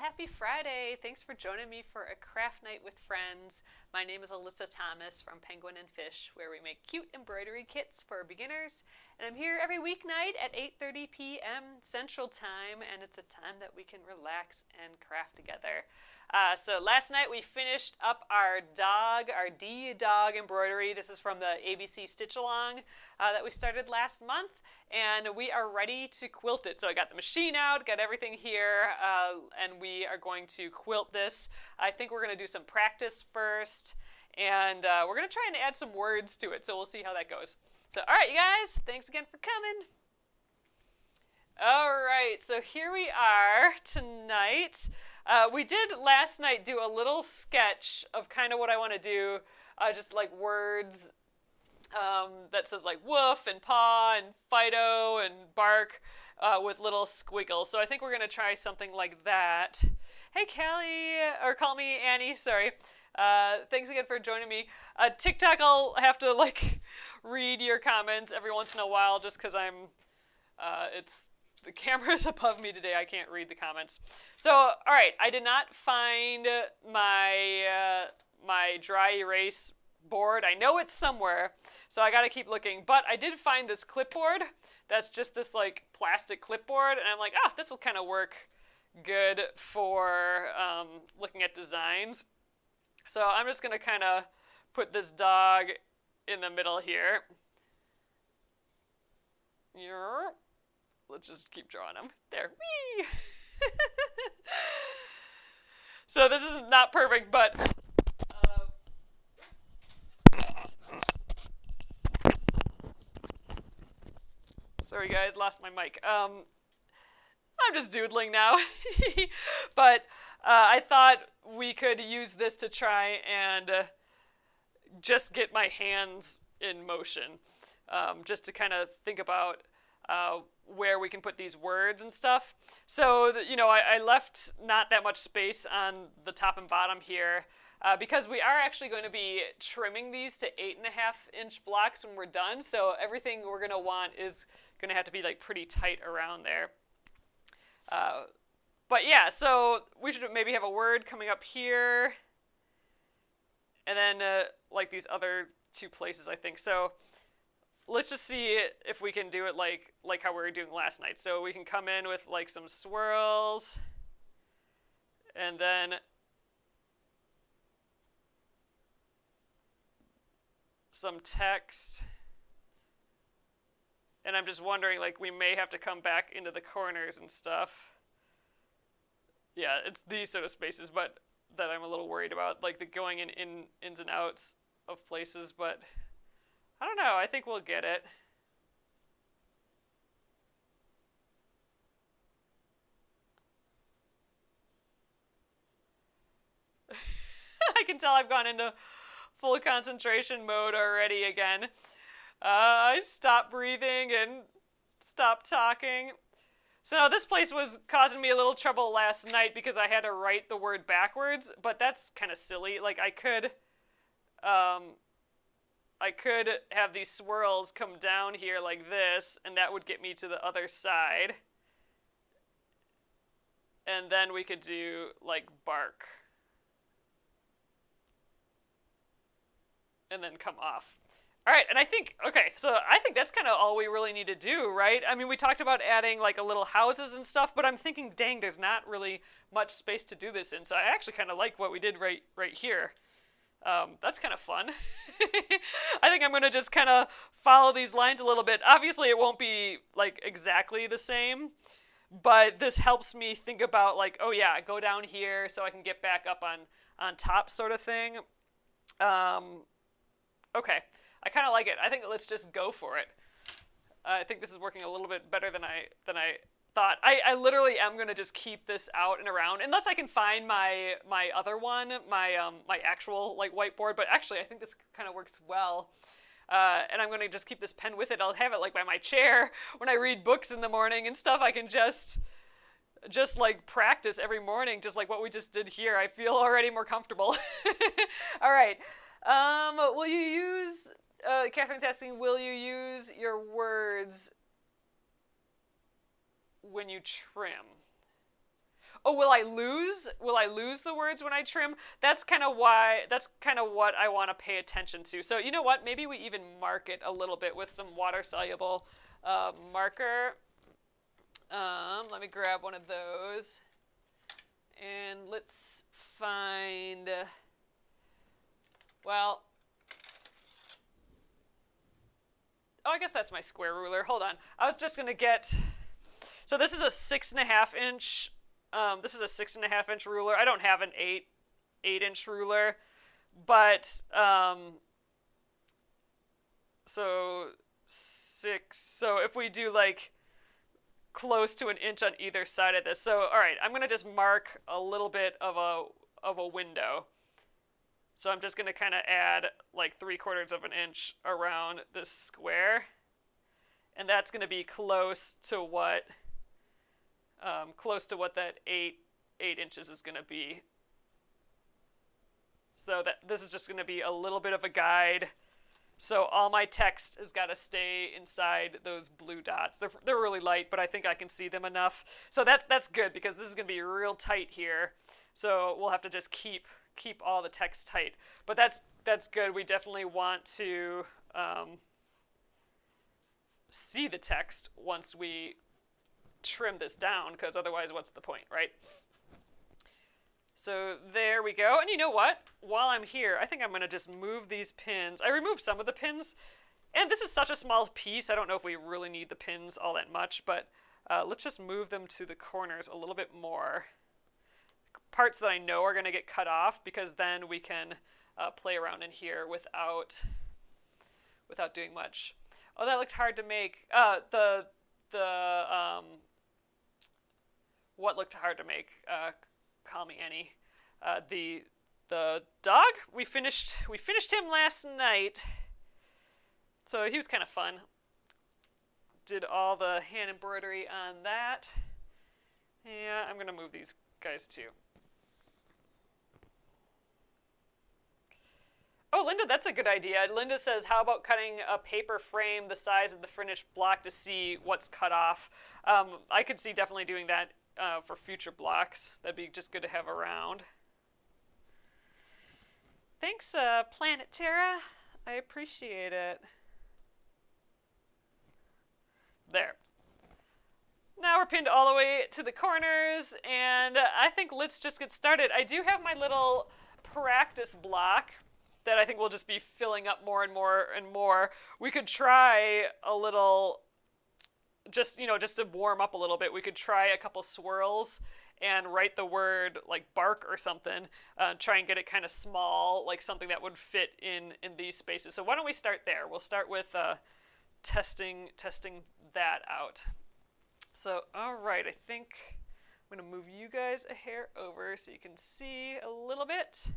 Happy Friday! Thanks for joining me for a craft night with friends. My name is Alyssa Thomas from Penguin and Fish, where we make cute embroidery kits for beginners. And I'm here every weeknight at 8:30 p.m. Central Time, and it's a time that we can relax and craft together. So last night we finished up our D dog embroidery. This is from the ABC Stitch Along that we started last month, and we are ready to quilt it. So I got the machine out, got everything here, and we are going to quilt this. I think we're going to do some practice first, and we're going to try and add some words to it, so we'll see how that goes. So, all right, you guys, thanks again for coming. All right, so here we are tonight. We did last night do a little sketch of kind of what I want to do, just like words that says like woof and paw and Fido and bark with little squiggles. So I think we're going to try something like that. Hey, Callie, or call me Annie, sorry. Thanks again for joining me. TikTok, I'll have to like read your comments every once in a while just because the camera's above me today. I can't read the comments. So, all right, I did not find my dry erase board. I know it's somewhere, so I got to keep looking. But I did find this clipboard. That's just this like plastic clipboard, and I'm like, this will kind of work good for looking at designs. So I'm just gonna kind of put this dog in the middle here. Let's just keep drawing them. There. Whee! So this is not perfect, but sorry guys, lost my mic. I'm just doodling now. But I thought we could use this to try and just get my hands in motion. Just to kind of think about where we can put these words and stuff. So, I left not that much space on the top and bottom here because we are actually going to be trimming these to 8.5-inch blocks when we're done. So everything we're going to want is going to have to be like pretty tight around there. But yeah, so we should maybe have a word coming up here. And then like these other two places, I think. So let's just see if we can do it like how we were doing last night. So we can come in with like some swirls and then some text. And I'm just wondering, like, we may have to come back into the corners and stuff. Yeah, it's these sort of spaces, but that I'm a little worried about, like the going in ins and outs of places, but I don't know. I think we'll get it. I can tell I've gone into full concentration mode already again. I stopped breathing and stopped talking. So now this place was causing me a little trouble last night because I had to write the word backwards, but that's kind of silly. Like I could have these swirls come down here like this, and that would get me to the other side. And then we could do, like, bark. And then come off. All right, and I think that's kind of all we really need to do, right? I mean, we talked about adding, like, a little houses and stuff, but I'm thinking, dang, there's not really much space to do this in, so I actually kind of like what we did right here. That's kind of fun. I think I'm going to just kind of follow these lines a little bit. Obviously, it won't be, like, exactly the same, but this helps me think about, like, oh, yeah, go down here so I can get back up on top sort of thing. Okay, I kind of like it. I think let's just go for it. I think this is working a little bit better than I thought. I literally am going to just keep this out and around unless I can find my other one, my actual like whiteboard, but actually I think this kind of works well. And I'm going to just keep this pen with it. I'll have it like by my chair when I read books in the morning and stuff. I can just like practice every morning, just like what we just did here. I feel already more comfortable. All right. Will you use, Catherine's asking, will you use your words when you trim? Oh, will I lose the words when I trim? That's kind of what I want to pay attention to. So you know what? Maybe we even mark it a little bit with some water-soluble marker. Let me grab one of those. And let's find, well, oh, I guess that's my square ruler. Hold on. I was just going to get, so this is a 6.5 inch, this is a 6.5 inch ruler. I don't have an 8-inch ruler, but, so 6, so if we do like close to an inch on either side of this. So, all right, I'm going to just mark a little bit of a window. So I'm just going to kind of add like 3/4 of an inch around this square. And that's going to be close to what that 8 inches is going to be. So that this is just going to be a little bit of a guide. So all my text has got to stay inside those blue dots. They're really light, but I think I can see them enough. So that's good because this is going to be real tight here. So we'll have to just keep all the text tight. But that's good. We definitely want to see the text once we trim this down, because otherwise what's the point, right? So there we go. And you know what? While I'm here, I think I'm going to just move these pins. I removed some of the pins, and this is such a small piece. I don't know if we really need the pins all that much, but let's just move them to the corners a little bit more. Parts that I know are going to get cut off, because then we can play around in here without doing much. Oh, that looked hard to make. What looked hard to make? Call me Annie. The dog, we finished him last night, so he was kind of fun. Did all the hand embroidery on that. Yeah, I'm gonna move these guys too. Oh, Linda, that's a good idea. Linda says, how about cutting a paper frame the size of the finished block to see what's cut off? I could see definitely doing that for future blocks. That'd be just good to have around. Thanks, Planet Terra. I appreciate it. There. Now we're pinned all the way to the corners, and I think let's just get started. I do have my little practice block that I think we'll just be filling up more and more and more. We could try a little, just to warm up a little bit, we could try a couple swirls and write the word like bark or something, try and get it kind of small, like something that would fit in these spaces. So why don't we start there? We'll start with testing that out. So, all right, I think I'm going to move you guys a hair over so you can see a little bit.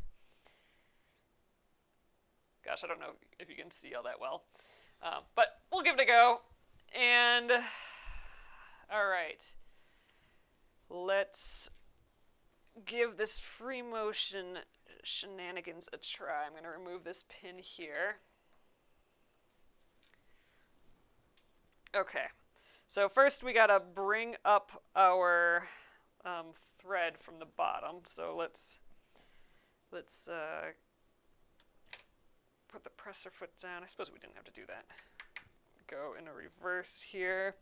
Gosh, I don't know if you can see all that well, but we'll give it a go. And, all right, let's give this free motion shenanigans a try. I'm going to remove this pin here. Okay, so first we got to bring up our thread from the bottom. So let's put the presser foot down. I suppose we didn't have to do that. Go in a reverse here.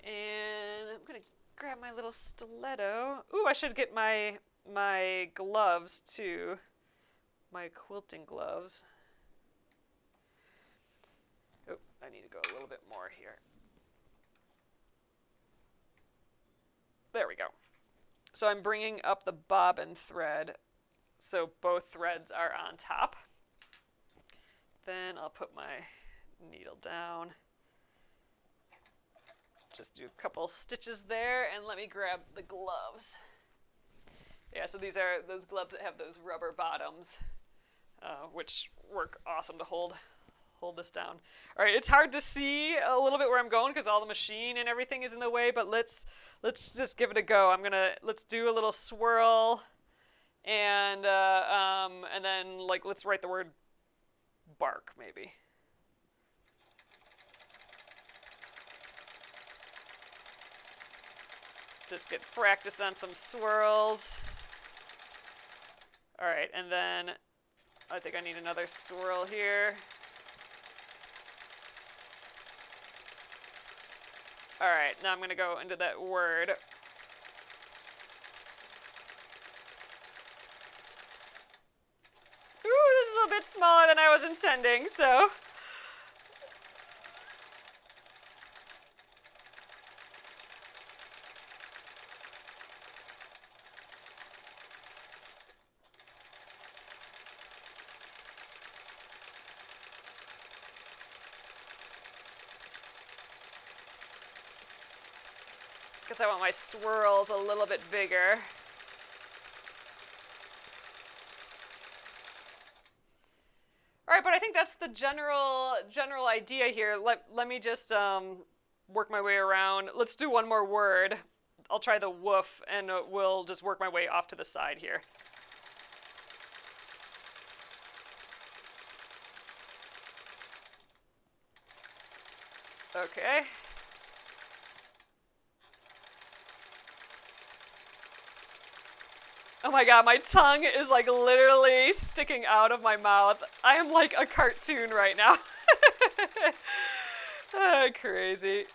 And I'm going to grab my little stiletto. Ooh, I should get my gloves too. My quilting gloves. Oh, I need to go a little bit more here. There we go. So I'm bringing up the bobbin thread so both threads are on top. Then I'll put my needle down. Just do a couple stitches there, and let me grab the gloves. Yeah, so these are those gloves that have those rubber bottoms, which work awesome to hold this down. All right, it's hard to see a little bit where I'm going because all the machine and everything is in the way, but let's just give it a go. Let's do a little swirl, and then let's write the word bark maybe. Just get practice on some swirls. All right, and then I think I need another swirl here. All right, now I'm gonna go into that word. Ooh, this is a bit smaller than I was intending, so. Because I want my swirls a little bit bigger. All right, but I think that's the general idea here. Let me just work my way around. Let's do one more word. I'll try the woof, and we'll just work my way off to the side here. Okay. Oh my god, my tongue is like literally sticking out of my mouth. I am like a cartoon right now. Crazy.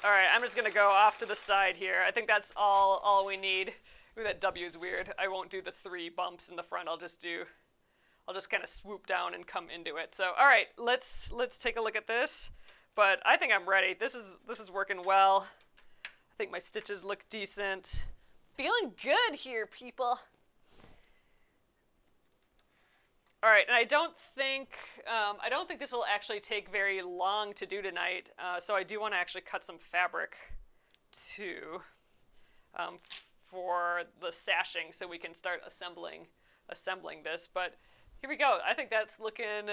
All right, I'm just gonna go off to the side here. I think that's all we need. Ooh, that W is weird. I won't do the 3 bumps in the front. I'll just kind of swoop down and come into it. So, all right, let's take a look at this. But I think I'm ready. This is working well. I think my stitches look decent. Feeling good here, people. All right, and I don't think this will actually take very long to do tonight. So I do want to actually cut some fabric too for the sashing, so we can start assembling this. But here we go. I think that's looking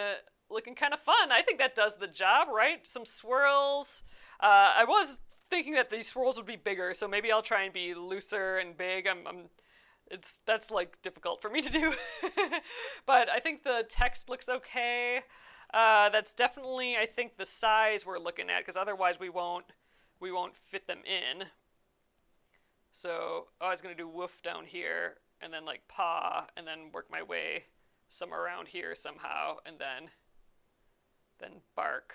kind of fun. I think that does the job, right? Some swirls. I was thinking that these swirls would be bigger, so maybe I'll try and be looser and big. That's like difficult for me to do. But I think the text looks okay. That's definitely, I think, the size we're looking at, because otherwise we won't fit them in. So I was going to do woof down here, and then like paw, and then work my way somewhere around here somehow, and then bark.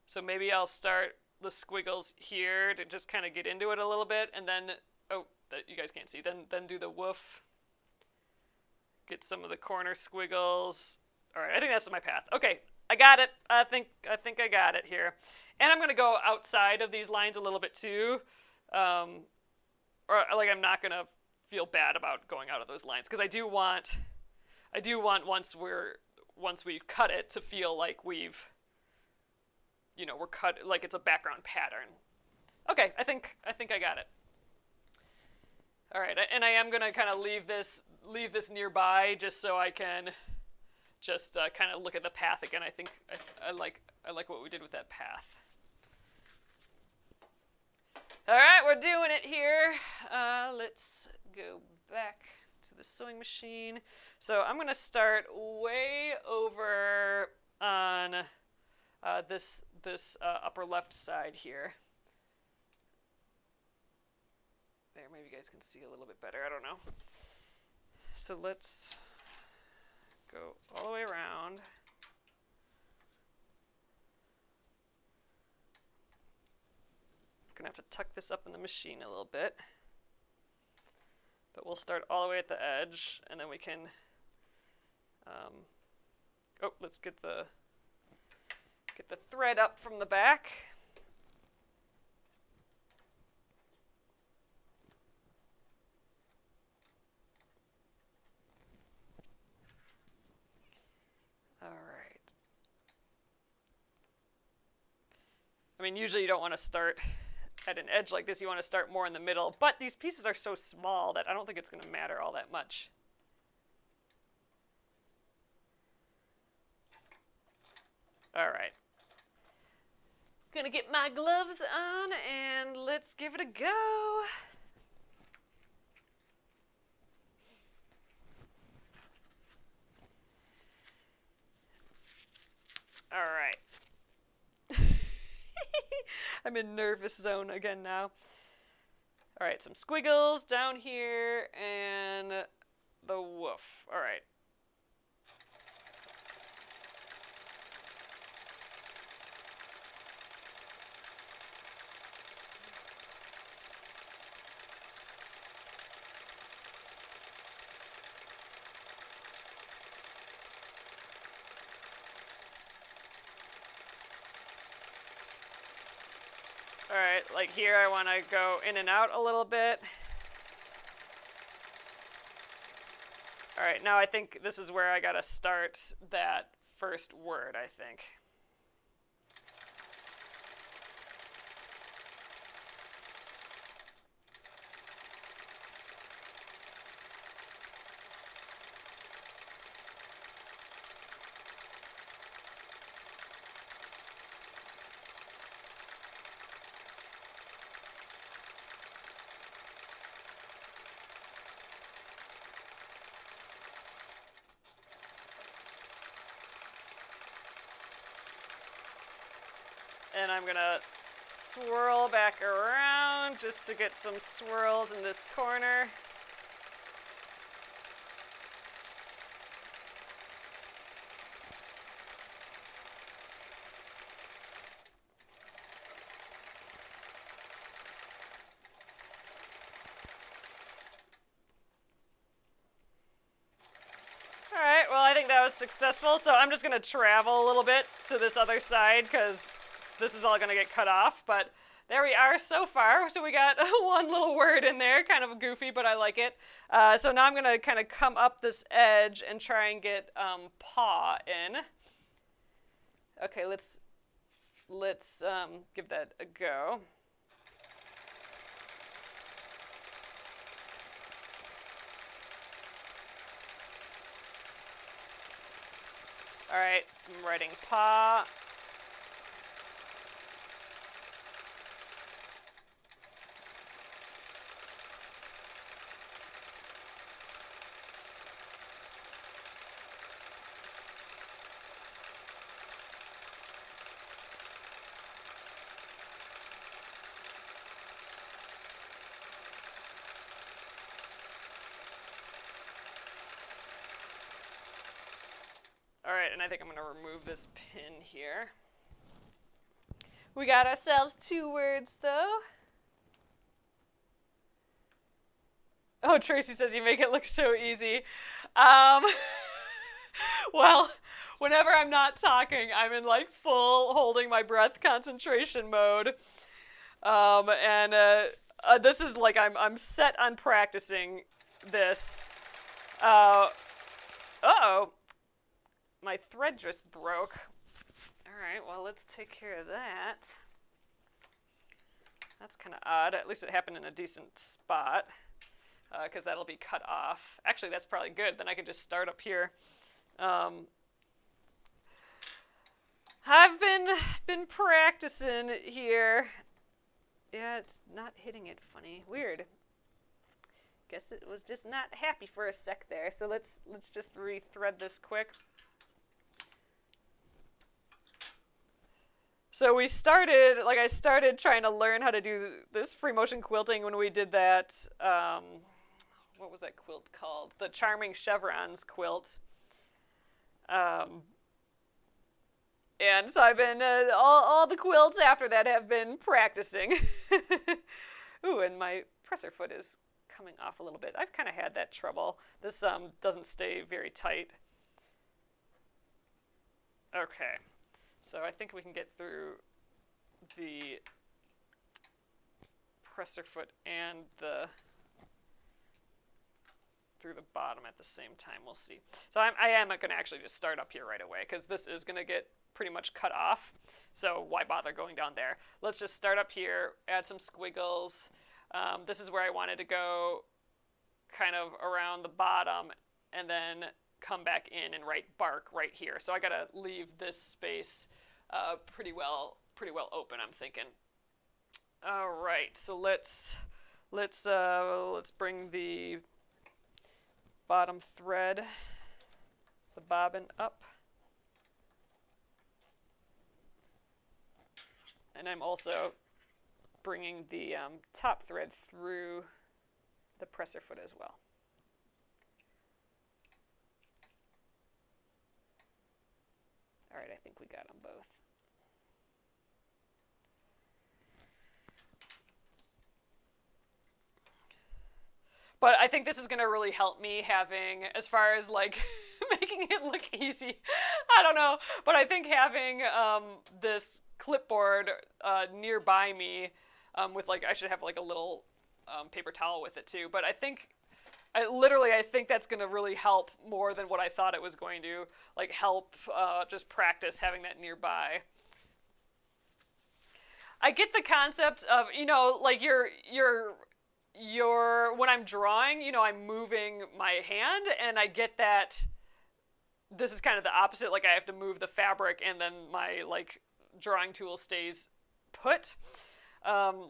So maybe I'll start the squiggles here to just kind of get into it a little bit, and then, oh, that you guys can't see, then do the woof. Get some of the corner squiggles. All right, I think that's my path. Okay, I got it. I think I got it here. And I'm going to go outside of these lines a little bit too. Or like, I'm not going to feel bad about going out of those lines, because I do want once we cut it to feel like we're cut, like it's a background pattern. Okay, I think I got it. All right, and I am gonna kind of leave this nearby just so I can just kind of look at the path again. I think I like what we did with that path. All right, we're doing it here. Let's go back to the sewing machine. So I'm gonna start way over on this upper left side here. There, maybe you guys can see a little bit better. I don't know. So let's go all the way around. Gonna have to tuck this up in the machine a little bit. But we'll start all the way at the edge, and then we can, let's get the thread up from the back. All right. I mean, usually you don't want to start at an edge like this. You want to start more in the middle, but these pieces are so small that I don't think it's going to matter all that much. All right. Gonna get my gloves on and let's give it a go. I'm in nervous zone again now. All right, some squiggles down here and the woof. All right. Alright, like here I want to go in and out a little bit. Alright, now I think this is where I gotta start that first word, I think. And I'm gonna swirl back around just to get some swirls in this corner. Alright, well I think that was successful, so I'm just gonna travel a little bit to this other side because this is all going to get cut off, but there we are so far. So we got one little word in there, kind of goofy, but I like it. So now I'm going to kind of come up this edge and try and get paw in. Okay, let's give that a go. All right, I'm writing paw. All right, and I think I'm going to remove this pin here. We got ourselves 2 words, though. Oh, Tracy says you make it look so easy. Well, whenever I'm not talking, I'm in like full holding my breath concentration mode. This is like I'm set on practicing this. Uh-oh. My thread just broke. All right, well, let's take care of that. That's kind of odd. At least it happened in a decent spot, because that'll be cut off. Actually, that's probably good. Then I can just start up here. I've been practicing here. Yeah, it's not hitting it funny. Weird. Guess it was just not happy for a sec there. So let's just rethread this quick. So I started trying to learn how to do this free motion quilting when we did that, what was that quilt called? The Charming Chevrons quilt. And so I've been, all the quilts after that have been practicing. Ooh, and my presser foot is coming off a little bit. I've kind of had that trouble. This doesn't stay very tight. Okay. So I think we can get through the presser foot and through the bottom at the same time. We'll see. So I am going to actually just start up here right away because this is going to get pretty much cut off. So why bother going down there? Let's just start up here, add some squiggles. This is where I wanted to go kind of around the bottom and then come back in and write bark right here. So I got to leave this space pretty well open, I'm thinking. All right, so let's bring the bottom thread, the bobbin up. And I'm also bringing the top thread through the presser foot as well. All right, I think we got them both. But I think this is going to really help me having, as far as like making it look easy, I don't know. But I think having this clipboard nearby me with like, I should have like a little paper towel with it too. But I think, I think that's going to really help more than what I thought it was going to, like help just practice having that nearby. I get the concept of, you know, like when I'm drawing, you know, I'm moving my hand, and I get that this is kind of the opposite. Like I have to move the fabric, and then my like drawing tool stays put,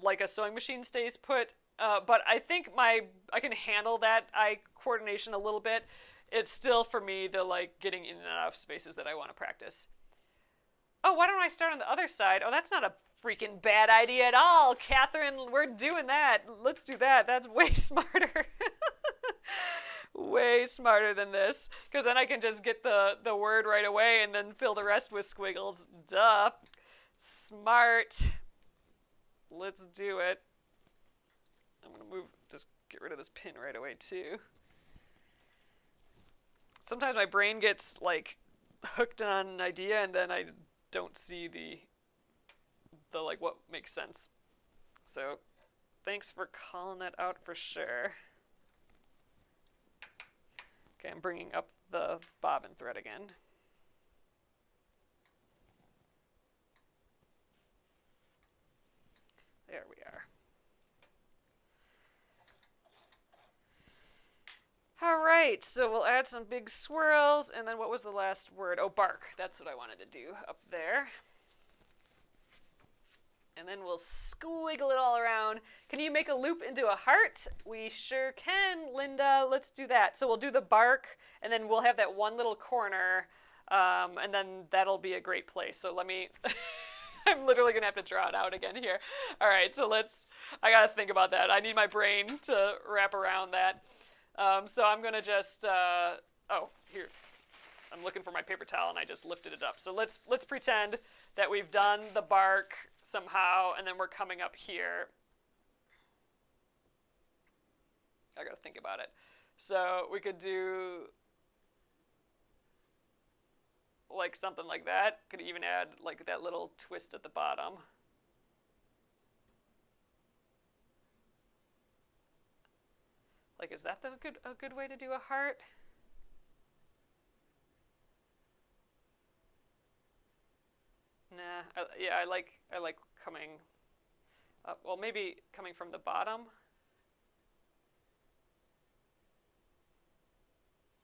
like a sewing machine stays put. But I think I can handle that eye coordination a little bit. It's still for me the like getting in and out of spaces that I want to practice. Oh, why don't I start on the other side? Oh, that's not a freaking bad idea at all, Catherine. We're doing that. Let's do that. That's way smarter. Way smarter than this. Because then I can just get the word right away and then fill the rest with squiggles. Duh. Smart. Let's do it. I'm going to just get rid of this pin right away, too. Sometimes my brain gets, like, hooked on an idea, and then I don't see the like what makes sense. So thanks for calling that out for sure. Okay, I'm bringing up the bobbin thread again. There we are. All right, so we'll add some big swirls, and then what was the last word? Oh, bark. That's what I wanted to do up there. And then we'll squiggle it all around. Can you make a loop into a heart? We sure can, Linda. Let's do that. So we'll do the bark, and then we'll have that one little corner, and then that'll be a great place. So let me, I'm literally going to have to draw it out again here. All right, so I got to think about that. I need my brain to wrap around that. So I'm going to just, oh, here. I'm looking for my paper towel, and I just lifted it up. So let's pretend that we've done the bark somehow, and then we're coming up here. I gotta think about it. So we could do like something like that. Could even add like that little twist at the bottom. Like, is that a good way to do a heart? Nah, yeah, I like coming up. Well, maybe coming from the bottom.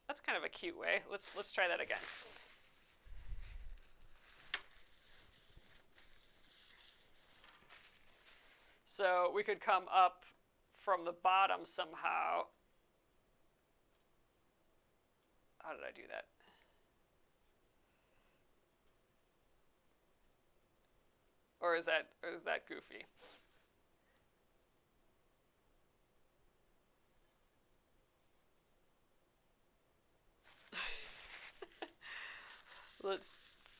That's kind of a cute way. Let's try that again. So we could come up from the bottom somehow. How did I do that? Or is that goofy? Let's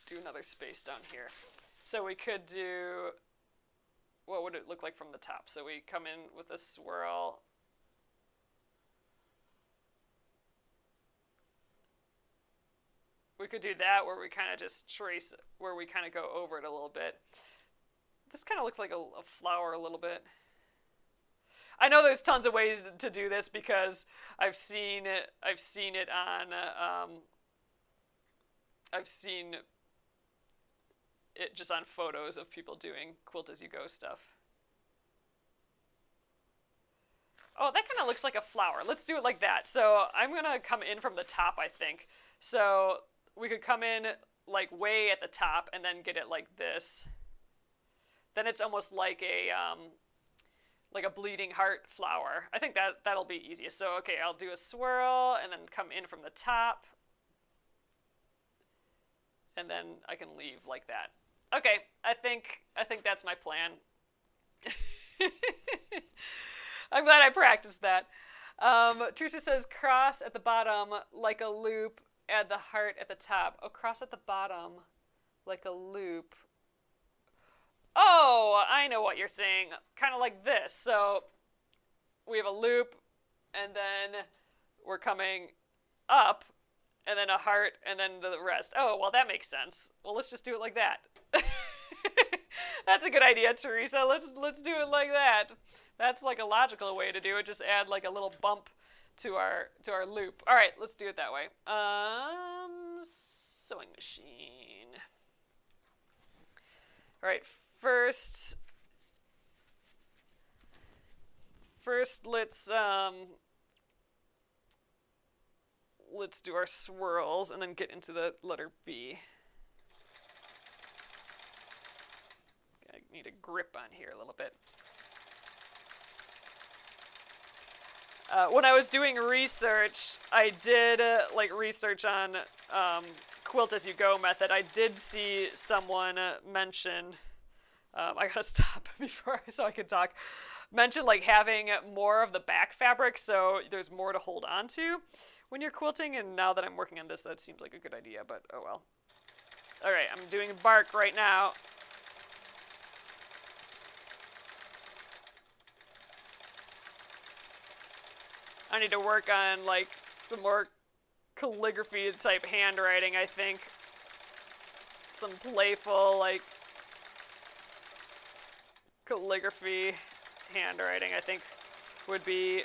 do another space down here. So we could do, what would it look like from the top? So we come in with a swirl. We could do that where we kind of just trace, where we kind of go over it a little bit. This kind of looks like a flower a little bit. I know there's tons of ways to do this because I've seen it on, I've seen it just on photos of people doing quilt as you go stuff. Oh, that kind of looks like a flower. Let's do it like that. So I'm going to come in from the top, I think. So we could come in like way at the top and then get it like this. Then it's almost like a bleeding heart flower. I think that'll be easiest. So okay, I'll do a swirl and then come in from the top. And then I can leave like that. Okay, I think that's my plan. I'm glad I practiced that. Teresa says cross at the bottom like a loop, add the heart at the top. Oh, cross at the bottom like a loop. Oh, I know what you're saying. Kind of like this. So we have a loop, and then we're coming up, and then a heart, and then the rest. Oh, well, that makes sense. Well, let's just do it like that. That's a good idea, Teresa. Let's do it like that. That's like a logical way to do it. Just add like a little bump to our loop. All right, let's do it that way. Sewing machine. All right, first let's do our swirls and then get into the letter B. I need a grip on here a little bit. When I was doing research, I did research on quilt as you go method. I did see someone mention, I gotta stop so I can talk, mention like having more of the back fabric so there's more to hold on to when you're quilting, and now that I'm working on this, that seems like a good idea, but oh well. All right, I'm doing bark right now. I need to work on like some more calligraphy type handwriting, I think. Some playful like calligraphy handwriting, I think, would be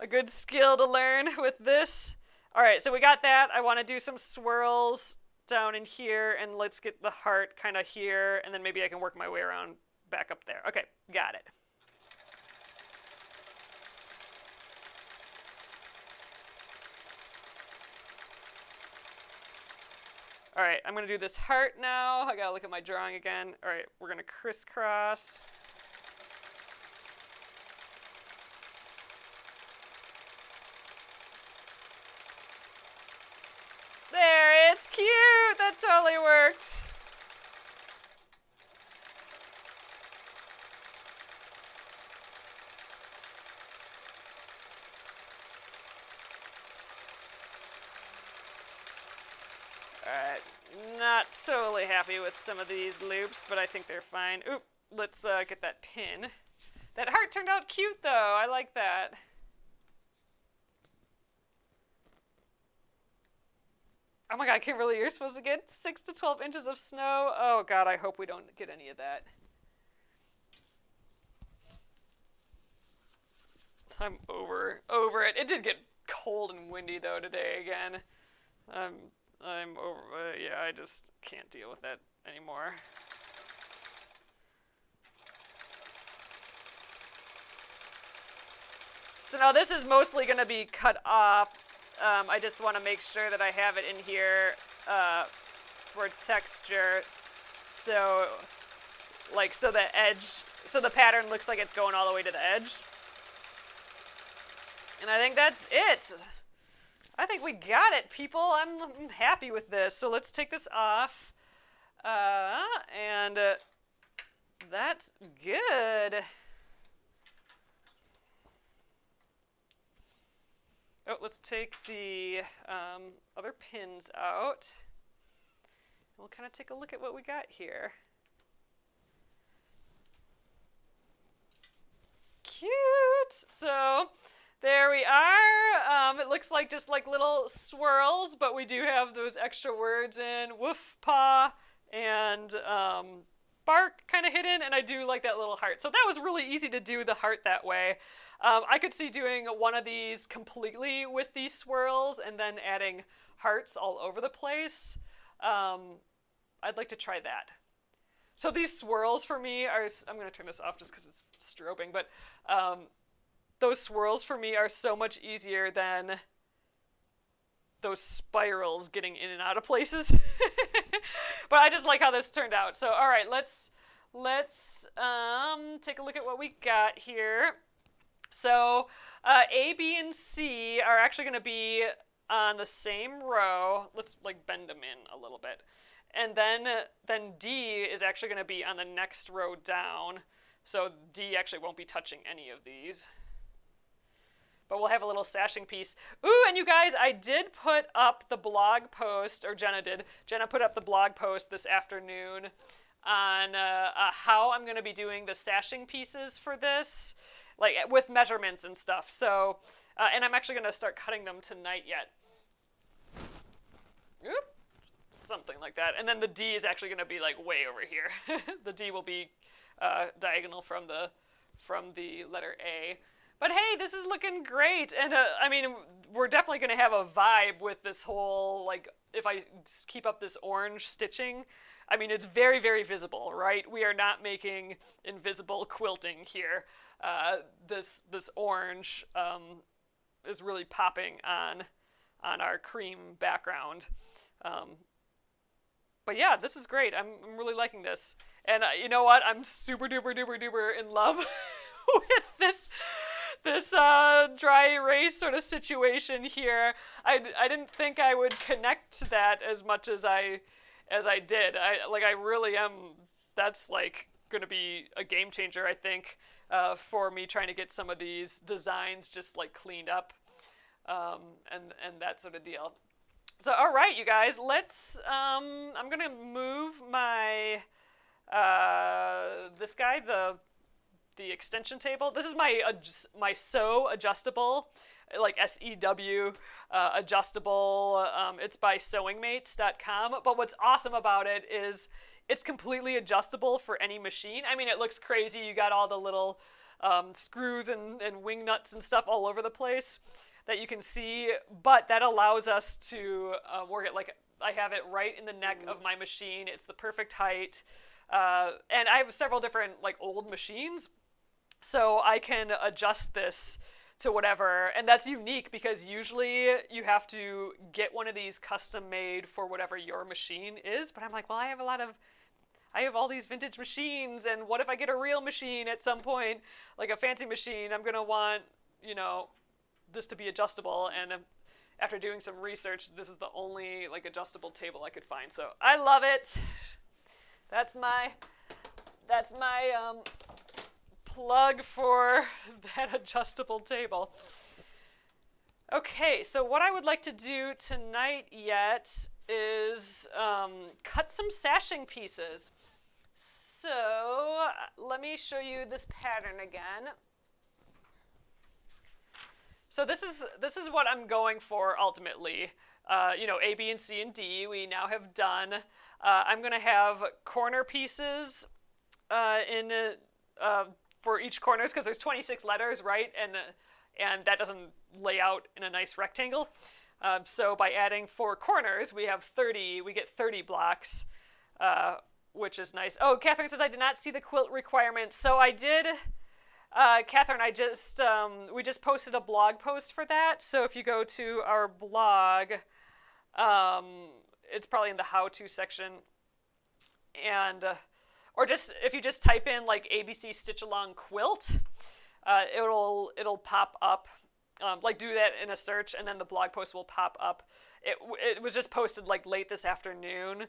a good skill to learn with this. All right, so we got that. I want to do some swirls down in here, and let's get the heart kind of here, and then maybe I can work my way around back up there. Okay, got it. All right, I'm going to do this heart now. I got to look at my drawing again. All right, we're going to crisscross. There, it's cute. That totally worked. Alright, not totally happy with some of these loops, but I think they're fine. Oop, let's get that pin. That heart turned out cute, though. I like that. Oh my god, Kimberly, you're supposed to get 6 to 12 inches of snow. Oh god, I hope we don't get any of that. I'm over it. It did get cold and windy, though, today again. I'm over, yeah, I just can't deal with that anymore. So now this is mostly going to be cut off. I just want to make sure that I have it in here for texture. So, like, so the edge, so the pattern looks like it's going all the way to the edge. And I think that's it. I think we got it, people. I'm happy with this. So let's take this off. And that's good. Oh, let's take the other pins out. We'll kind of take a look at what we got here. Cute. So there we are. It looks like just like little swirls, but we do have those extra words in woof, paw, and bark kind of hidden, and I do like that little heart. So that was really easy to do the heart that way. I could see doing one of these completely with these swirls and then adding hearts all over the place. I'd like to try that. So these swirls for me are, I'm going to turn this off just because it's strobing, but those swirls for me are so much easier than those spirals getting in and out of places. But I just like how this turned out. So, all right, let's take a look at what we got here. So A, B, and C are actually going to be on the same row. Let's like bend them in a little bit. And then D is actually going to be on the next row down. So D actually won't be touching any of these. But we'll have a little sashing piece. Ooh, and you guys, I did put up the blog post, or Jenna did. Jenna put up the blog post this afternoon on how I'm going to be doing the sashing pieces for this, like with measurements and stuff. So, and I'm actually going to start cutting them tonight yet. Oop, something like that. And then the D is actually going to be like way over here. The D will be diagonal from the letter A. But hey, this is looking great. And I mean, we're definitely going to have a vibe with this whole, like, if I keep up this orange stitching, I mean, it's very, very visible, right? We are not making invisible quilting here. This orange is really popping on our cream background. But yeah, this is great. I'm really liking this. And you know what? I'm super duper duper duper in love with this dry erase sort of situation here. I didn't think I would connect to that as much as I did. I really am. That's like going to be a game changer, I think, for me trying to get some of these designs just like cleaned up, and that sort of deal. So all right, you guys, let's. I'm gonna move my this guy, the extension table. This is my sew adjustable, like SEW adjustable. It's by sewingmates.com. But what's awesome about it is it's completely adjustable for any machine. I mean, it looks crazy. You got all the little screws and wing nuts and stuff all over the place that you can see, but that allows us to work it like I have it right in the neck of my machine. It's the perfect height. And I have several different like old machines, so I can adjust this to whatever, and that's unique because usually you have to get one of these custom made for whatever your machine is, but I'm like, well, I have all these vintage machines, and what if I get a real machine at some point, like a fancy machine? I'm going to want, this to be adjustable, and after doing some research, this is the only like adjustable table I could find, so I love it. That's my plug for that adjustable table. Okay, so what I would like to do tonight yet is cut some sashing pieces. So let me show you this pattern again. So this is what I'm going for ultimately. A, B, and C, and D we now have done. I'm going to have corner pieces for each corners because there's 26 letters, right? And that doesn't lay out in a nice rectangle. So by adding 4 corners, we get 30 blocks, which is nice. Oh, Catherine says I did not see the quilt requirements. So I did, Catherine, we just posted a blog post for that. So if you go to our blog, it's probably in the how-to section, and or just if you just type in like ABC Stitch Along Quilt, it'll pop up. Like do that in a search, and then the blog post will pop up. It was just posted like late this afternoon,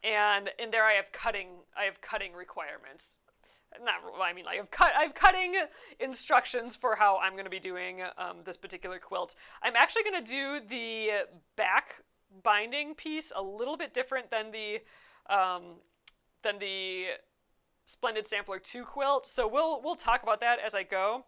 and in there I have cutting requirements. I have cutting instructions for how I'm going to be doing this particular quilt. I'm actually going to do the back binding piece a little bit different than the Splendid Sampler 2 quilt. So we'll talk about that as I go.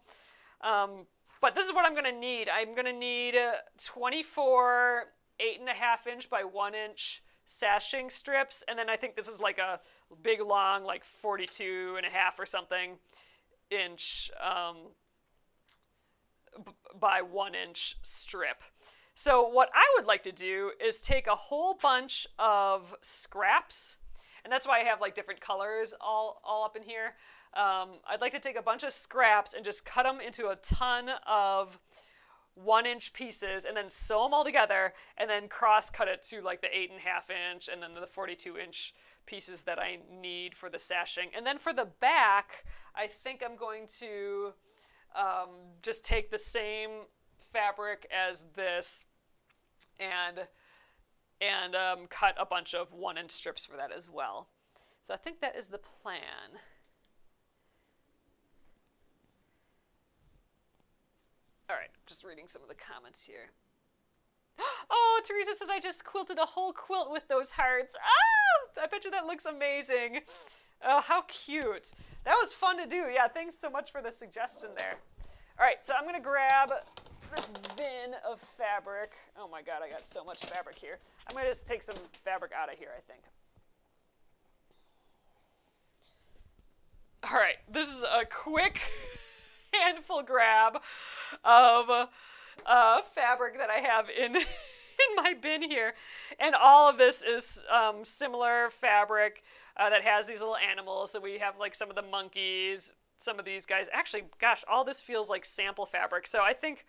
But this is what I'm going to need. I'm going to need 24 8.5 inch by 1 inch sashing strips, and then I think this is like a big long like 42.5 or something inch by 1 inch strip. So what I would like to do is take a whole bunch of scraps, and that's why I have like different colors all up in here. I'd like to take a bunch of scraps and just cut them into a ton of 1 inch pieces and then sew them all together and then cross cut it to like the 8.5 inch and then the 42 inch pieces that I need for the sashing. And then for the back, I think I'm going to just take the same fabric as this and cut a bunch of 1 inch strips for that as well. So I think that is the plan. just reading some of the comments here. Oh, Teresa says, I just quilted a whole quilt with those hearts. Ah, I bet you that looks amazing. Oh, how cute. That was fun to do. Yeah, thanks so much for the suggestion there. All right, so I'm going to grab this bin of fabric. Oh my God, I got so much fabric here. I'm going to just take some fabric out of here, I think. All right, this is a quick handful grab of fabric that I have in my bin here, and all of this is similar fabric that has these little animals. So we have like some of the monkeys, some of these guys. Actually, gosh, all this feels like sample fabric. So I think,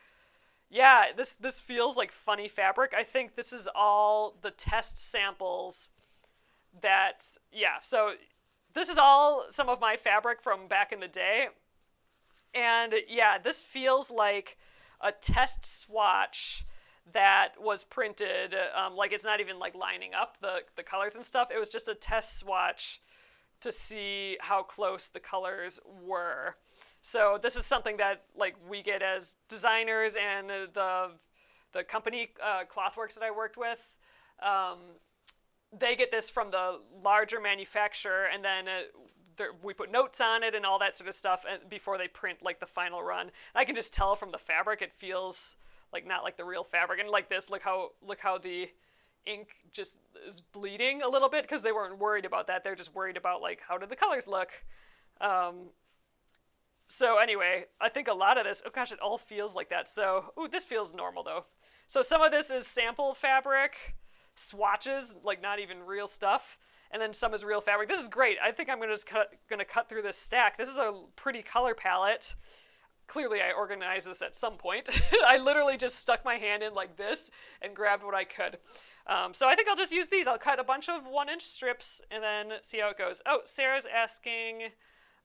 yeah, this feels like funny fabric. I think this is all the test samples that, yeah, so this is all some of my fabric from back in the day. And yeah, this feels like a test swatch that was printed, like it's not even like lining up the colors and stuff. It was just a test swatch to see how close the colors were. So this is something that like we get as designers, and the company Clothworks that I worked with, they get this from the larger manufacturer, and then we put notes on it and all that sort of stuff before they print like the final run. And I can just tell from the fabric it feels like not like the real fabric. And like this, look how the ink just is bleeding a little bit, because they weren't worried about that. They're just worried about like how did the colors look. So anyway, I think a lot of this, oh gosh, it all feels like that. So, ooh, this feels normal though. So some of this is sample fabric, swatches, like not even real stuff, and then some is real fabric. This is great. I think I'm gonna cut through this stack. This is a pretty color palette. Clearly I organized this at some point. I literally just stuck my hand in like this and grabbed what I could. So I think I'll just use these. I'll cut a bunch of 1-inch strips and then see how it goes. Oh, Sarah's asking,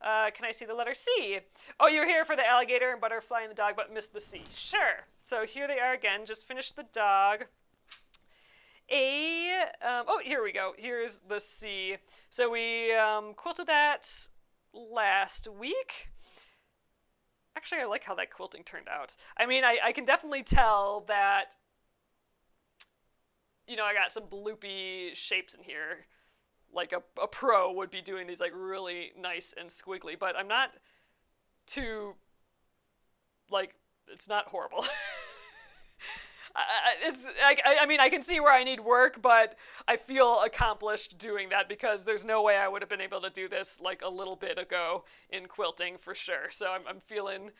can I see the letter C? Oh, you're here for the alligator and butterfly and the dog, but missed the C. Sure. So here they are again. Just finished the dog. Oh, here we go. Here's the C. So we quilted that last week. Actually, I like how that quilting turned out. I mean, I can definitely tell that, you know, I got some bloopy shapes in here. Like a pro would be doing these like really nice and squiggly, but I'm not too, like, it's not horrible. I mean, I can see where I need work, but I feel accomplished doing that, because there's no way I would have been able to do this like a little bit ago in quilting for sure. So I'm feeling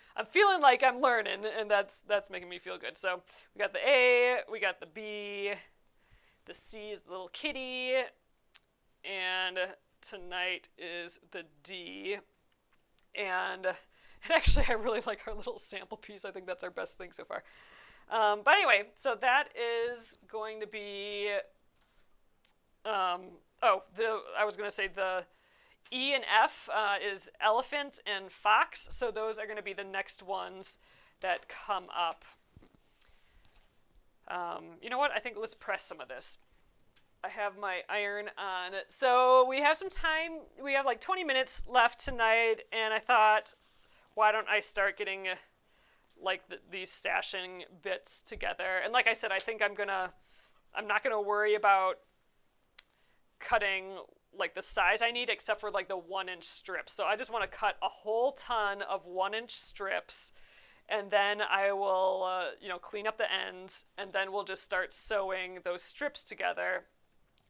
like I'm learning, and that's making me feel good. So we got the A, we got the B, the C is the little kitty, and tonight is the D. And actually, I really like our little sample piece. I think that's our best thing so far. But anyway, so that is going to be, I was going to say the E and F is elephant and fox. So those are going to be the next ones that come up. You know what? I think let's press some of this. I have my iron on. So we have some time. We have like 20 minutes left tonight, and I thought, why don't I start getting like these stashing bits together? And like I said, I think I'm not gonna worry about cutting like the size I need, except for like the 1-inch strips. So I just want to cut a whole ton of 1-inch strips, and then I will clean up the ends, and then we'll just start sewing those strips together,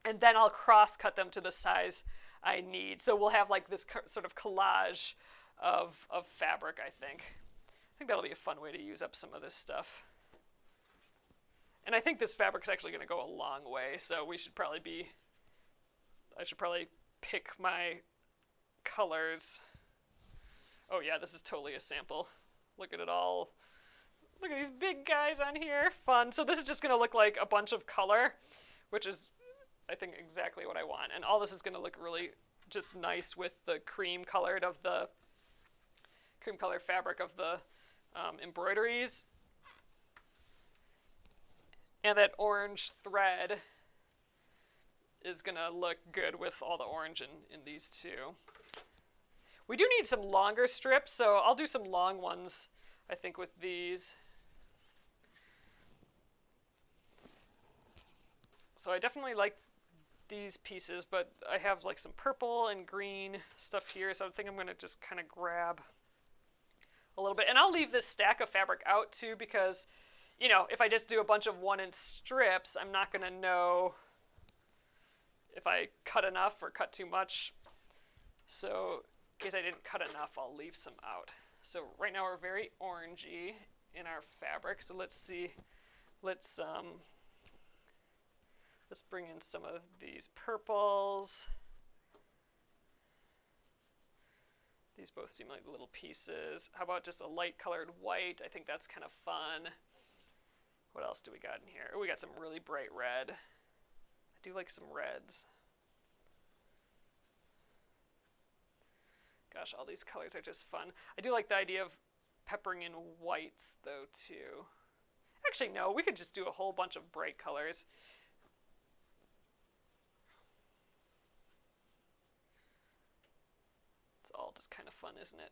and then I'll cross cut them to the size I need. So we'll have like this sort of collage of fabric, I think. I think that'll be a fun way to use up some of this stuff. And I think this fabric's actually going to go a long way, so I should probably pick my colors. Oh yeah, this is totally a sample. Look at it all. Look at these big guys on here. Fun. So this is just going to look like a bunch of color, which is, I think, exactly what I want. And all this is going to look really just nice with the cream colored fabric of the embroideries. And that orange thread is going to look good with all the orange in these two. We do need some longer strips, so I'll do some long ones, I think, with these. So I definitely like these pieces, but I have like some purple and green stuff here, so I think I'm going to just kind of grab a little bit. And I'll leave this stack of fabric out too, because, you know, if I just do a bunch of 1-inch strips, I'm not going to know if I cut enough or cut too much. So in case I didn't cut enough, I'll leave some out. So right now we're very orangey in our fabric. So let's see. Let's bring in some of these purples. These both seem like little pieces. How about just a light colored white? I think that's kind of fun. What else do we got in here? Oh, we got some really bright red. I do like some reds. Gosh, all these colors are just fun. I do like the idea of peppering in whites, though, too. Actually, no, we could just do a whole bunch of bright colors. It's all just kind of fun, isn't it?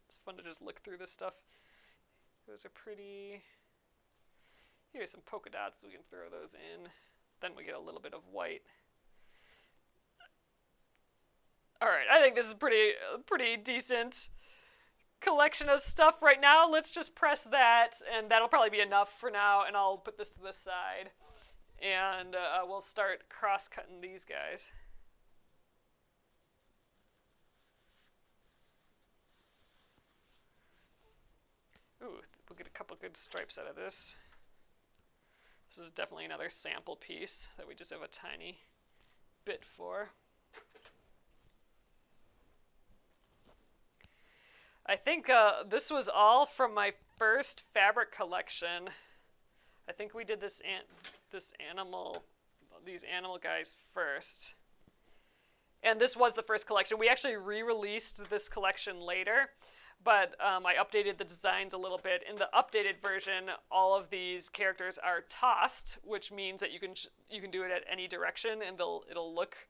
It's fun to just look through this stuff. Those are pretty. Here's some polka dots. We can throw those in. Then we get a little bit of white. All right, I think this is pretty decent collection of stuff right now. Let's just press that, and that'll probably be enough for now, and I'll put this to the side, and we'll start cross-cutting these guys. Ooh, we'll get a couple good stripes out of this. This is definitely another sample piece that we just have a tiny bit for. I think this was all from my first fabric collection. I think we did these animal guys first. And this was the first collection. We actually re-released this collection later, but I updated the designs a little bit. In the updated version, all of these characters are tossed, which means that you can do it at any direction, and it'll look,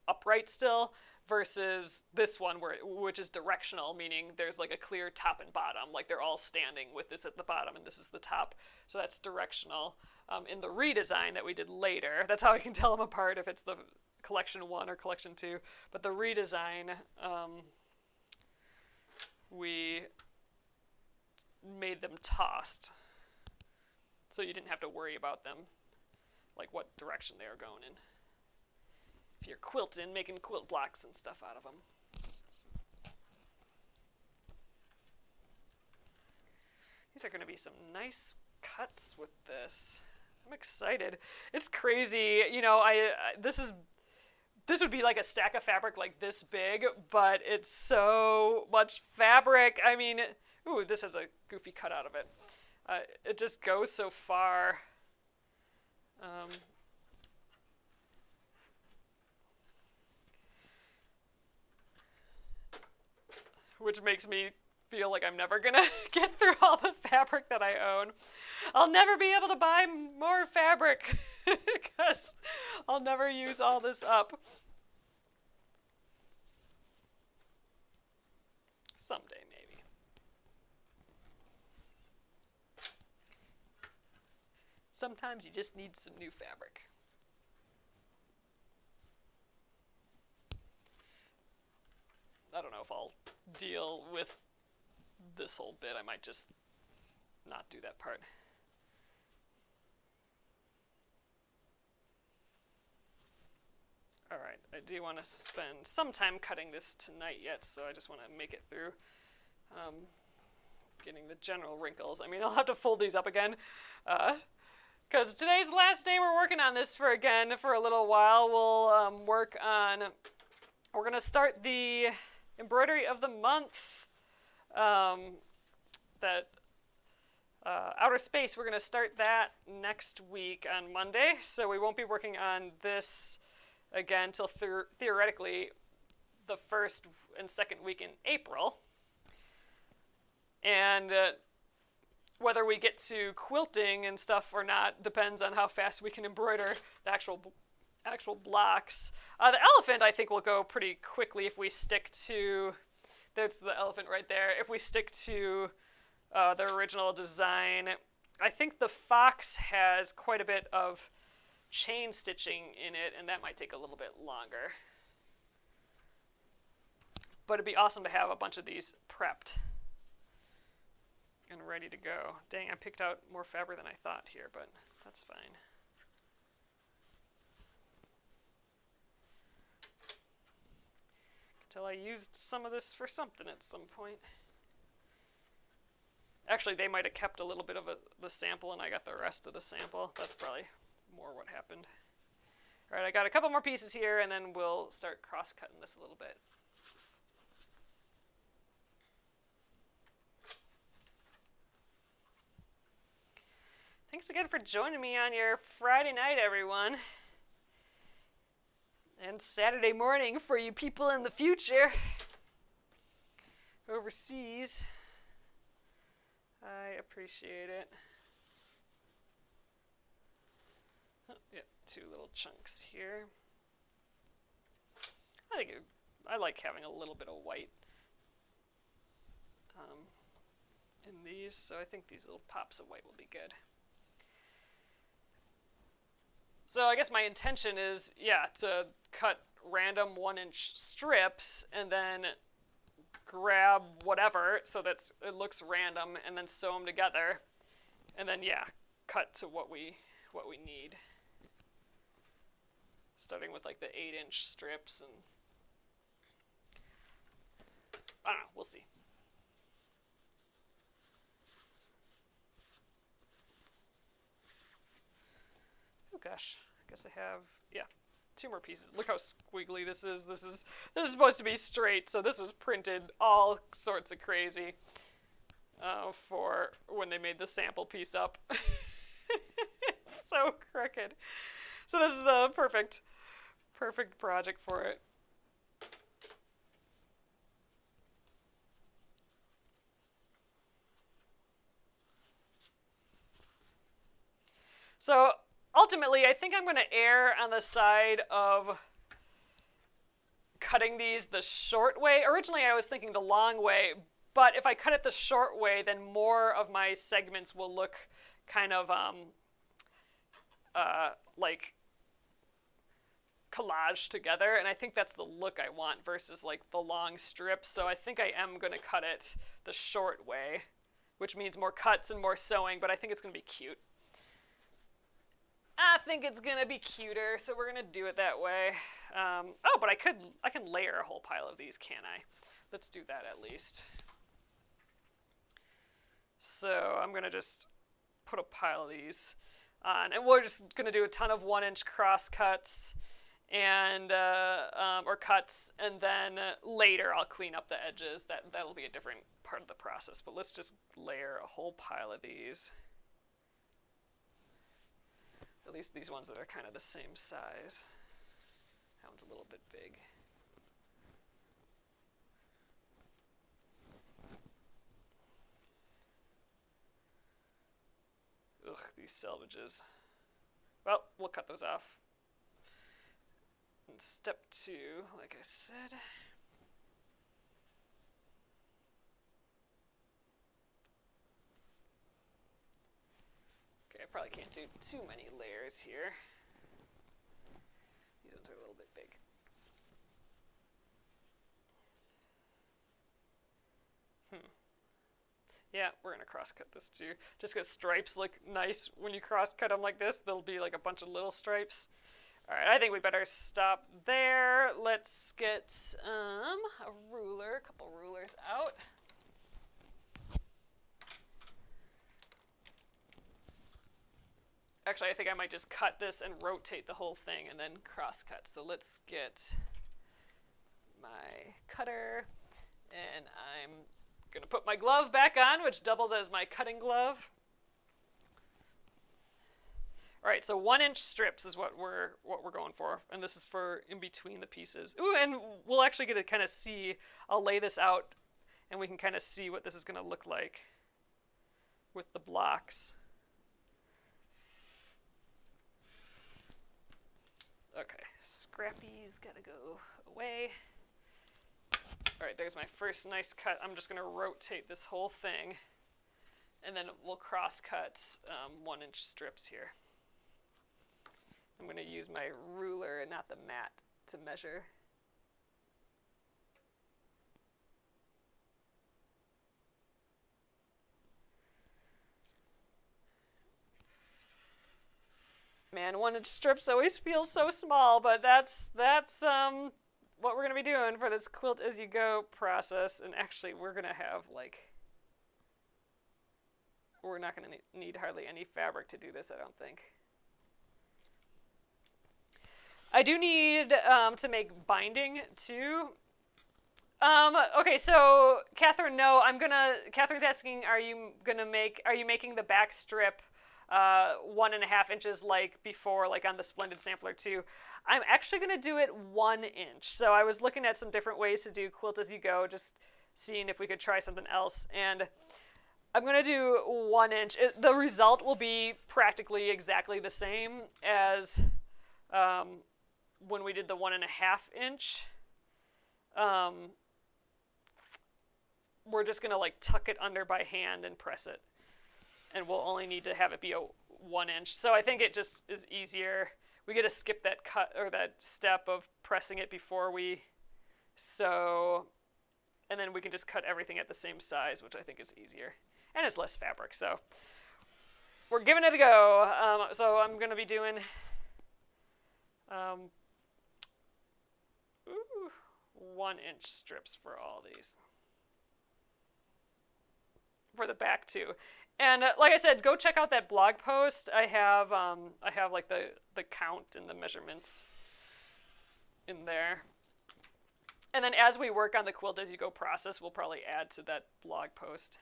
upright still. Versus this one, which is directional, meaning there's like a clear top and bottom, like they're all standing with this at the bottom and this is the top. So that's directional. In the redesign that we did later, that's how I can tell them apart if it's the collection 1 or collection 2. But the redesign, we made them tossed, so you didn't have to worry about them, like what direction they were going in. If you're quilting, making quilt blocks and stuff out of them. These are going to be some nice cuts with this. I'm excited. It's crazy. You know, this would be like a stack of fabric like this big, but it's so much fabric. I mean, ooh, this has a goofy cut out of it. It just goes so far. Which makes me feel like I'm never gonna get through all the fabric that I own. I'll never be able to buy more fabric because I'll never use all this up. Someday, maybe. Sometimes you just need some new fabric. I don't know if I'll deal with this whole bit. I might just not do that part. All right, I do want to spend some time cutting this tonight yet, so I just want to make it through getting the general wrinkles. I mean, I'll have to fold these up again because today's the last day we're working on this for a little while. We'll we're going to start the embroidery of the month, outer space. We're going to start that next week on Monday, so we won't be working on this again until theoretically the first and second week in April. And whether we get to quilting and stuff or not depends on how fast we can embroider the actual blocks. The elephant, I think, will go pretty quickly if we stick to, there's the elephant right there, if we stick to the original design. I think the fox has quite a bit of chain stitching in it, and that might take a little bit longer. But it'd be awesome to have a bunch of these prepped and ready to go. Dang, I picked out more fabric than I thought here, but that's fine. Until I used some of this for something at some point. Actually, they might have kept a little bit of the sample and I got the rest of the sample. That's probably more what happened. All right, I got a couple more pieces here and then we'll start cross-cutting this a little bit. Thanks again for joining me on your Friday night, everyone. And Saturday morning for you people in the future. Overseas. I appreciate it. Oh, yeah, 2 little chunks here. I like having a little bit of white in these, so I think these little pops of white will be good. So I guess my intention is, yeah, to cut random 1-inch strips and then grab whatever so that it looks random and then sew them together and then, yeah, cut to what we need. Starting with like the 8-inch strips and I don't know, we'll see. Oh gosh, I guess I have, yeah, 2 more pieces. Look how squiggly this is. This is supposed to be straight, so this was printed all sorts of crazy for when they made the sample piece up. It's so crooked. So this is the perfect project for it. So ultimately, I think I'm going to err on the side of cutting these the short way. Originally, I was thinking the long way, but if I cut it the short way, then more of my segments will look kind of like collaged together, and I think that's the look I want versus like the long strips. So I think I am going to cut it the short way, which means more cuts and more sewing, but I think it's going to be cute. I think it's gonna be cuter, so we're gonna do it that way. Oh, but I can layer a whole pile of these, can't I? Let's do that at least. So I'm gonna just put a pile of these on, and we're just gonna do a ton of 1-inch cross cuts and or cuts, and then later I'll clean up the edges. That'll be a different part of the process. But let's just layer a whole pile of these. At least these ones that are kind of the same size. That one's a little bit big. Ugh, these selvages. Well, we'll cut those off. And step 2, like I said. I probably can't do too many layers here. These ones are a little bit big. Yeah, we're going to cross-cut this too. Just because stripes look nice when you cross-cut them like this. There'll be like a bunch of little stripes. All right, I think we better stop there. Let's get a ruler, a couple rulers out. Actually, I think I might just cut this and rotate the whole thing and then cross-cut. So let's get my cutter, and I'm going to put my glove back on, which doubles as my cutting glove. All right, so 1-inch strips is what we're going for, and this is for in between the pieces. Ooh, and we'll actually get to kind of see. I'll lay this out, and we can kind of see what this is going to look like with the blocks. Okay, Scrappy's gotta go away. All right, there's my first nice cut. I'm just gonna rotate this whole thing And then we'll cross cut 1-inch strips here. I'm going to use my ruler and not the mat to measure. Man, 1-inch strips always feel so small, but that's what we're going to be doing for this quilt as you go process. And actually, we're going to have we're not going to need hardly any fabric to do this, I don't think. I do need to make binding too. Okay, so Catherine, no, Catherine's asking, are you making the back strip 1.5 inches like before, like on the Splendid Sampler 2? I'm actually going to do it 1 inch. So I was looking at some different ways to do quilt as you go, just seeing if we could try something else. And I'm going to do 1 inch. The result will be practically exactly the same as when we did the 1.5 inch. We're just going to like tuck it under by hand and press it. And we'll only need to have it be a 1 inch. So I think it just is easier. We get to skip that cut or that step of pressing it before we sew. And then we can just cut everything at the same size, which I think is easier. And it's less fabric, so we're giving it a go. So I'm going to be doing 1-inch strips for all these. For the back too. And like I said, go check out that blog post. I have like the count and the measurements in there. And then as we work on the quilt as you go process, we'll probably add to that blog post.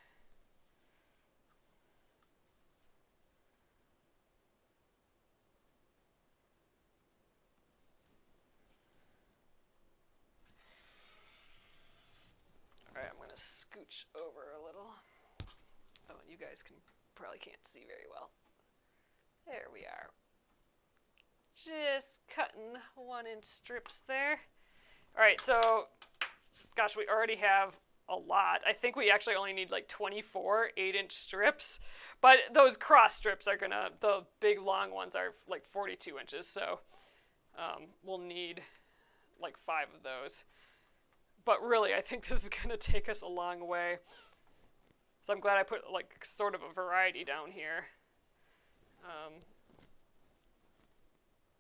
All right, I'm going to scooch over a little. Oh, and you guys probably can't see very well. There we are. Just cutting 1-inch strips there. All right, so, gosh, we already have a lot. I think we actually only need like 24 8-inch strips, but those cross strips are the big long ones are like 42 inches, so we'll need like 5 of those. But really, I think this is going to take us a long way. So I'm glad I put like sort of a variety down here.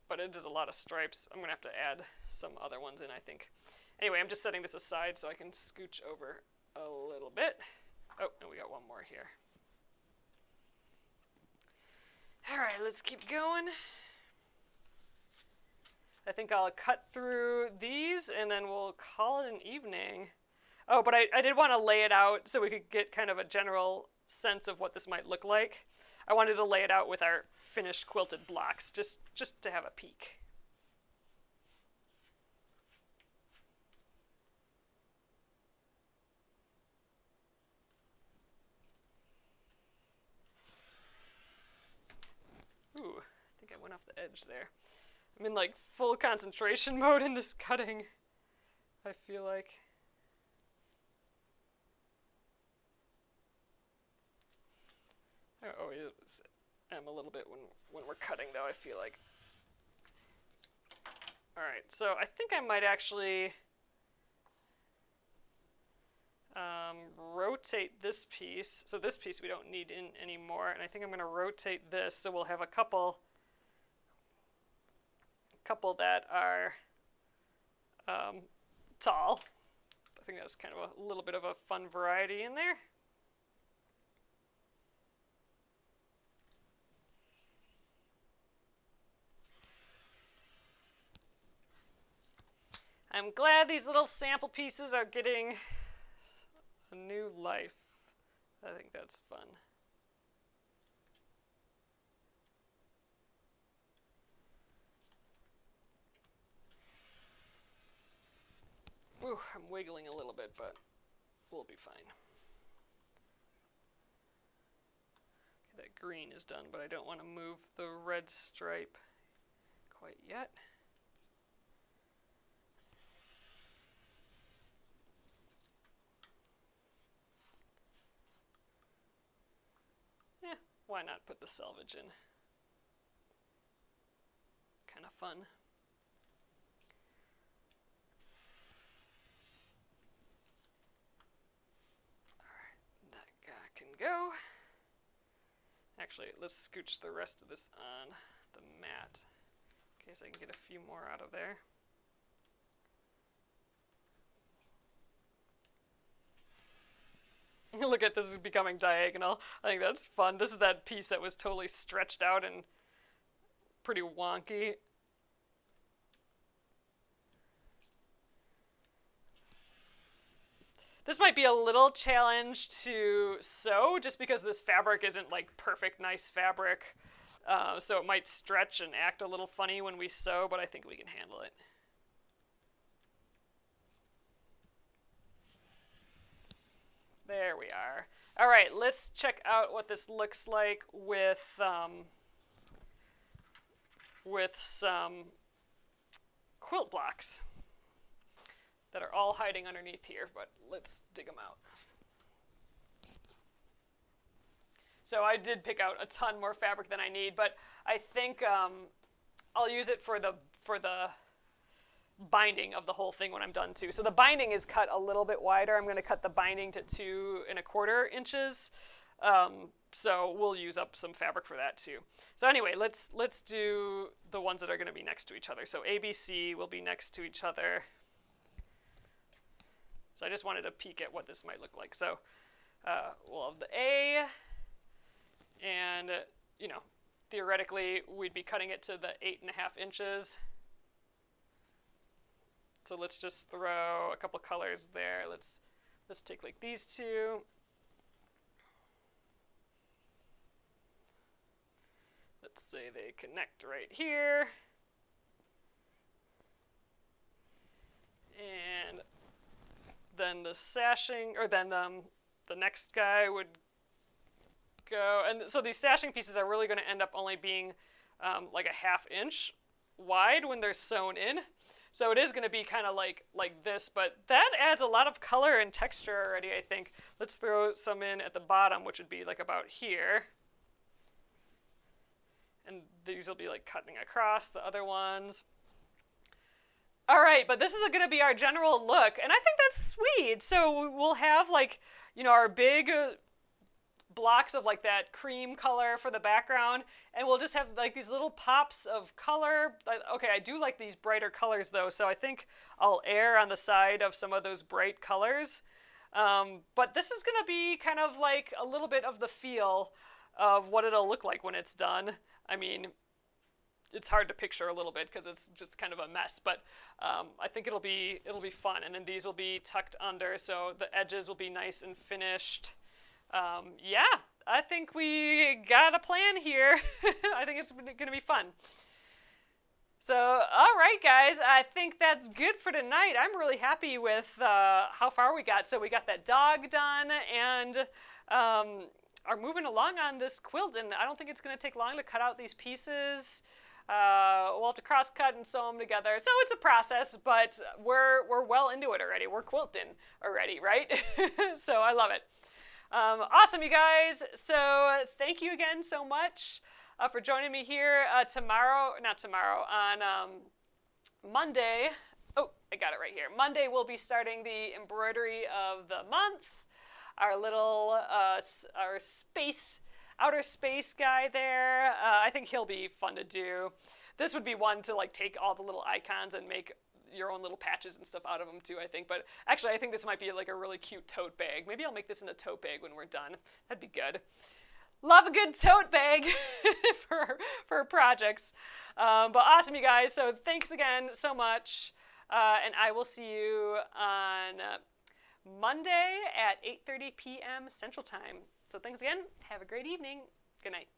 But it is a lot of stripes. I'm going to have to add some other ones in, I think. Anyway, I'm just setting this aside so I can scooch over a little bit. Oh, and we got one more here. All right, let's keep going. I think I'll cut through these and then we'll call it an evening. Oh, but I did want to lay it out so we could get kind of a general sense of what this might look like. I wanted to lay it out with our finished quilted blocks, just to have a peek. Ooh, I think I went off the edge there. I'm in like full concentration mode in this cutting, I feel like. Oh, I'm a little bit when we're cutting though, I feel like. All right, so I think I might actually rotate this piece. So this piece we don't need in anymore, and I think I'm going to rotate this so we'll have a couple that are tall. I think that's kind of a little bit of a fun variety in there. I'm glad these little sample pieces are getting a new life. I think that's fun. Ooh, I'm wiggling a little bit, but we'll be fine. Okay, that green is done, but I don't want to move the red stripe quite yet. why not put the selvage in? Kind of fun. Alright, that guy can go. Actually, let's scooch the rest of this on the mat in case I can get a few more out of there. Look at this is becoming diagonal. I think that's fun. This is that piece that was totally stretched out and pretty wonky. This might be a little challenge to sew just because this fabric isn't like perfect, nice fabric. So it might stretch and act a little funny when we sew, but I think we can handle it. There we are. All right, let's check out what this looks like with some quilt blocks that are all hiding underneath here, but let's dig them out. So I did pick out a ton more fabric than I need, but I think I'll use it for the binding of the whole thing when I'm done too. So the binding is cut a little bit wider. I'm going to cut the binding to 2 1/4 inches. So we'll use up some fabric for that too. So anyway, let's do the ones that are going to be next to each other. So A, B, C will be next to each other. So I just wanted to peek at what this might look like. So we'll have the A, and you know, theoretically we'd be cutting it to the 8.5 inches. So let's just throw a couple colors there. Let's take like these two. Let's say they connect right here. And then the sashing, or then the next guy would go. And so these sashing pieces are really going to end up only being like a 1/2 inch wide when they're sewn in. So it is going to be kind of like this, but that adds a lot of color and texture already, I think. Let's throw some in at the bottom, which would be like about here. And these will be like cutting across the other ones. All right, but this is going to be our general look, and I think that's sweet. So we'll have like, you know, our big blocks of like that cream color for the background, and we'll just have like these little pops of color. Okay, I do like these brighter colors though, so I think I'll err on the side of some of those bright colors. But this is going to be kind of like a little bit of the feel of what it'll look like when it's done. I mean, it's hard to picture a little bit because it's just kind of a mess, but I think it'll be fun. And then these will be tucked under, so the edges will be nice and finished. Yeah, I think we got a plan here. I think it's going to be fun. So, all right, guys, I think that's good for tonight. I'm really happy with how far we got. So we got that dog done, and are moving along on this quilt, and I don't think it's going to take long to cut out these pieces. We'll have to cross-cut and sew them together. So it's a process, but we're well into it already. We're quilting already, right? So I love it. Awesome, you guys. So thank you again so much for joining me here on Monday. Oh, I got it right here. Monday we'll be starting the embroidery of the month. Our little outer space guy there. I think he'll be fun to do. This would be one to like take all the little icons and make your own little patches and stuff out of them too, I think. But actually, I think this might be like a really cute tote bag. Maybe I'll make this in a tote bag when we're done. That'd be good. Love a good tote bag for projects. But awesome, you guys. So thanks again so much. And I will see you on Monday at 8:30 p.m. Central Time. So thanks again. Have a great evening. Good night.